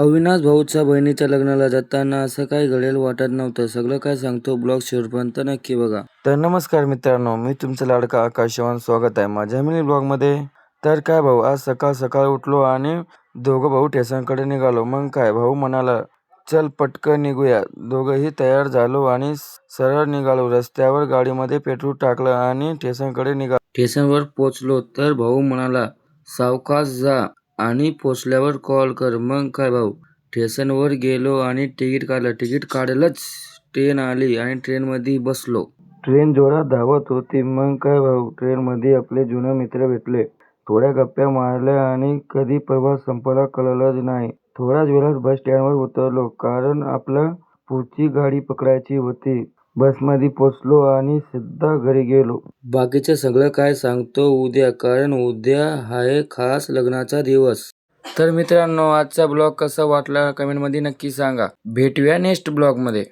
अविनाश भाऊच्या बहिणीच्या लग्नाला जाताना असं काय घडेल वाटत नव्हतं. सगळं काय सांगतो ब्लॉग शेवटपर्यंत नक्की बघा. तर नमस्कार मित्रांनो, मी तुमचा लाडका आकाश चव्हाण. स्वागत आहे माझ्या मिनी ब्लॉगमध्ये. तर काय भाऊ, आज सकाळ सकाळ उठलो आणि दोघं भाऊ स्टेशनकडे निघालो. मग काय, भाऊ म्हणाला चल पटकन निघूया. दोघंही तयार झालो आणि सरळ निघालो. रस्त्यावर गाडीमध्ये पेट्रोल टाकलं आणि स्टेशनकडे निघालो. स्टेशनवर पोचलो तर भाऊ म्हणाला सावकाश जा आणि पोचल्यावर कॉल कर. मग काय भाऊ, स्टेशनवर गेलो आणि तिकीट काढलं. तिकीट काढलंच ट्रेन आली आणि ट्रेनमध्ये बसलो. ट्रेन जोरात धावत होती. मग काय भाऊ, ट्रेनमध्ये आपले जुने मित्र भेटले. थोड्या गप्पा मारल्या आणि कधी प्रवास संपला कळलंच नाही. थोड्याच वेळात बस स्टँडवर उतरलो, कारण आपला पुढची गाडी पकडायची होती. बसमध्ये पोचलो आणि सिद्धा घरी गेलो. बाकीचे सगळं काय सांगतो उद्या, कारण उद्या आहे खास लग्नाचा दिवस. तर मित्रांनो, आजचा ब्लॉग कसा वाटला कमेंटमध्ये नक्की सांगा. भेटूया नेक्स्ट ब्लॉगमध्ये.